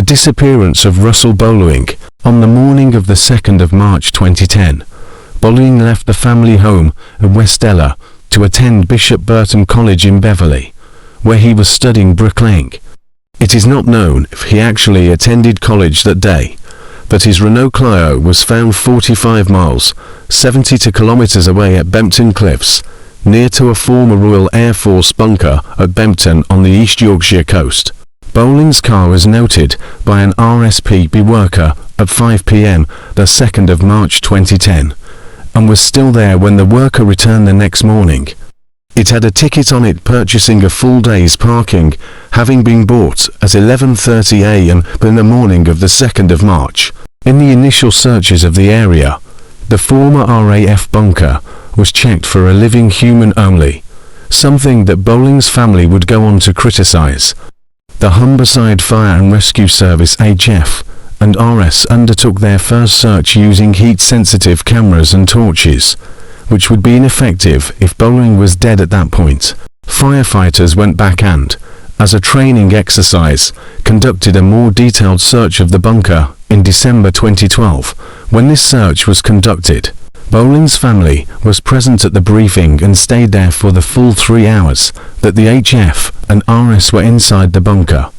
disappearance of Russell Bohling. On the morning of the 2nd of March 2010, Bohling left the family home in West Ella to attend Bishop Burton College in Beverly, where he was studying bricklaying. It is not known if he actually attended college that day, but his Renault Clio was found 45 miles, 72 kilometers away at Bempton Cliffs, near to a former Royal Air Force bunker at Bempton on the East Yorkshire coast. Bohling's car was noted by an RSPB worker at 5 p.m. the 2nd of March 2010, and was still there when the worker returned the next morning. It had a ticket on it purchasing a full day's parking, having been bought at 11:30 a.m. in the morning of the 2nd of March. In the initial searches of the area, the former RAF bunker was checked for a living human only, something that Bohling's family would go on to criticize. The Humberside Fire and Rescue Service HF and RS undertook their first search using heat-sensitive cameras and torches, which would be ineffective if Bohling was dead at that point. Firefighters went back and, as a training exercise, conducted a more detailed search of the bunker in December 2012. When this search was conducted, Bohling's family was present at the briefing and stayed there for the full 3 hours that the HF and RS were inside the bunker.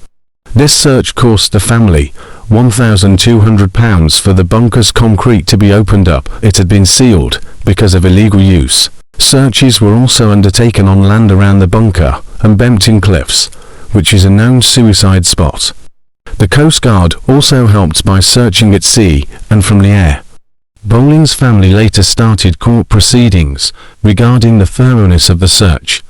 This search cost the family £1,200 for the bunker's concrete to be opened up. It had been sealed because of illegal use. Searches were also undertaken on land around the bunker and Bempton Cliffs, which is a known suicide spot. The Coast Guard also helped by searching at sea and from the air. Bohling's family later started court proceedings regarding the thoroughness of the search,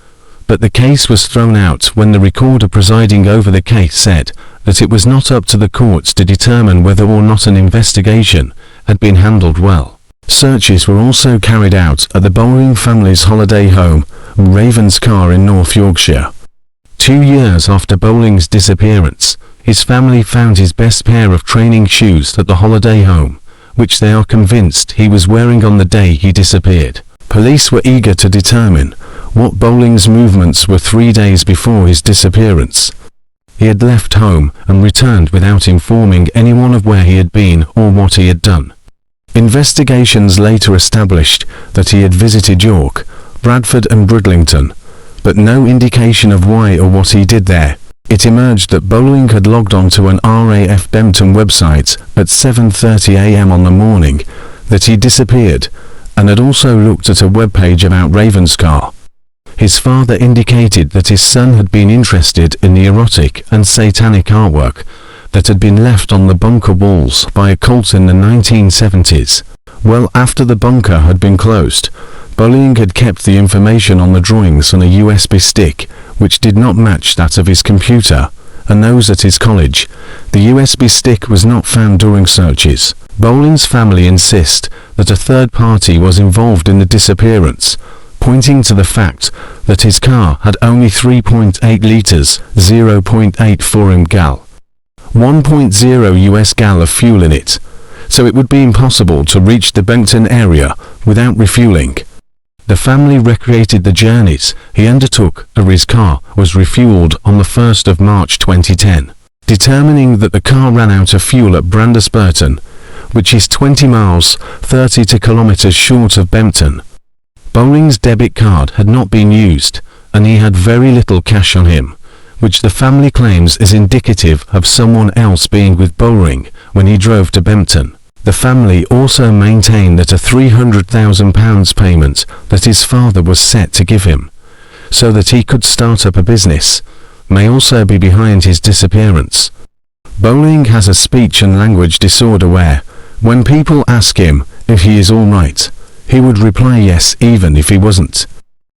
but the case was thrown out when the recorder presiding over the case said that it was not up to the courts to determine whether or not an investigation had been handled well. Searches were also carried out at the Bohling family's holiday home, Ravenscar in North Yorkshire. 2 years after Bohling's disappearance, his family found his best pair of training shoes at the holiday home, which they are convinced he was wearing on the day he disappeared. Police were eager to determine what Bohling's movements were 3 days before his disappearance. He had left home and returned without informing anyone of where he had been or what he had done. Investigations later established that he had visited York, Bradford and Bridlington, but no indication of why or what he did there. It emerged that Bohling had logged on to an RAF Bempton website at 7:30 a.m. on the morning that he disappeared, and had also looked at a webpage about Ravenscar. His father indicated that his son had been interested in the erotic and satanic artwork that had been left on the bunker walls by a cult in the 1970s. Well after the bunker had been closed, Bohling had kept the information on the drawings on a USB stick, which did not match that of his computer and those at his college. The USB stick was not found during searches. Bohling's family insist that a third party was involved in the disappearance, pointing to the fact that his car had only 3.8 litres, 0.84 gal, 1.0 US gal of fuel in it, so it would be impossible to reach the Bempton area without refueling. The family recreated the journeys he undertook as his car was refueled on the 1st of March 2010, determining that the car ran out of fuel at Brandesburton, which is 20 miles, 32 kilometers short of Bempton. Bohling's debit card had not been used, and he had very little cash on him, which the family claims is indicative of someone else being with Bohling when he drove to Bempton. The family also maintained that a £300,000 payment that his father was set to give him, so that he could start up a business, may also be behind his disappearance. Bohling has a speech and language disorder where, when people ask him if he is all right, he would reply yes even if he wasn't.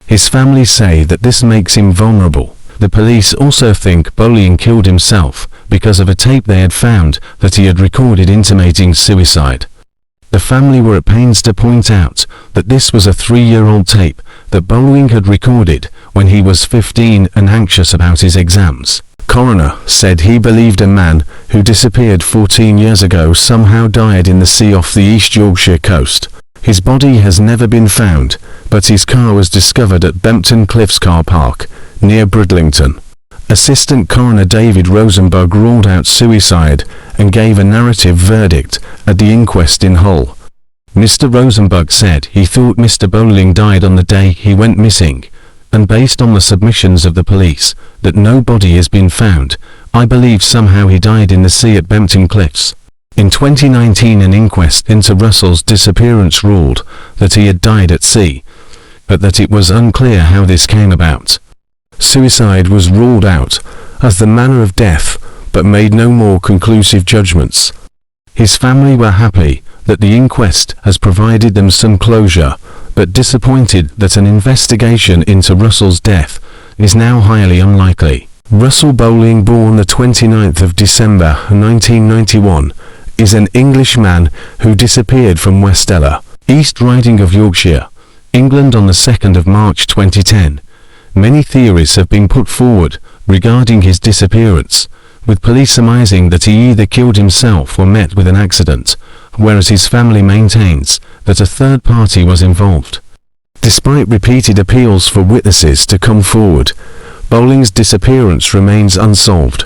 His family say that this makes him vulnerable. The police also think Bohling killed himself because of a tape they had found that he had recorded intimating suicide. The family were at pains to point out that this was a 3-year-old tape that Bohling had recorded when he was 15 and anxious about his exams. Coroner said he believed a man who disappeared 14 years ago somehow died in the sea off the East Yorkshire coast. His body has never been found, but his car was discovered at Bempton Cliffs car park, near Bridlington, Assistant Coroner David Rosenberg ruled out suicide and gave a narrative verdict at the inquest in Hull. Mr. Rosenberg said he thought Mr. Bohling died on the day he went missing, and based on the submissions of the police that no body has been found, I believe somehow he died in the sea at Bempton Cliffs. In 2019, an inquest into Russell's disappearance ruled that he had died at sea, but that it was unclear how this came about. Suicide was ruled out as the manner of death, but made no more conclusive judgments. His family were happy that the inquest has provided them some closure, but disappointed that an investigation into Russell's death is now highly unlikely. Russell Bohling, born the 29th of December 1991, is an Englishman who disappeared from West Ella, East Riding of Yorkshire, England on the 2nd of March 2010. Many theories have been put forward regarding his disappearance, with police surmising that he either killed himself or met with an accident, whereas his family maintains that a third party was involved. Despite repeated appeals for witnesses to come forward, Bohling's disappearance remains unsolved.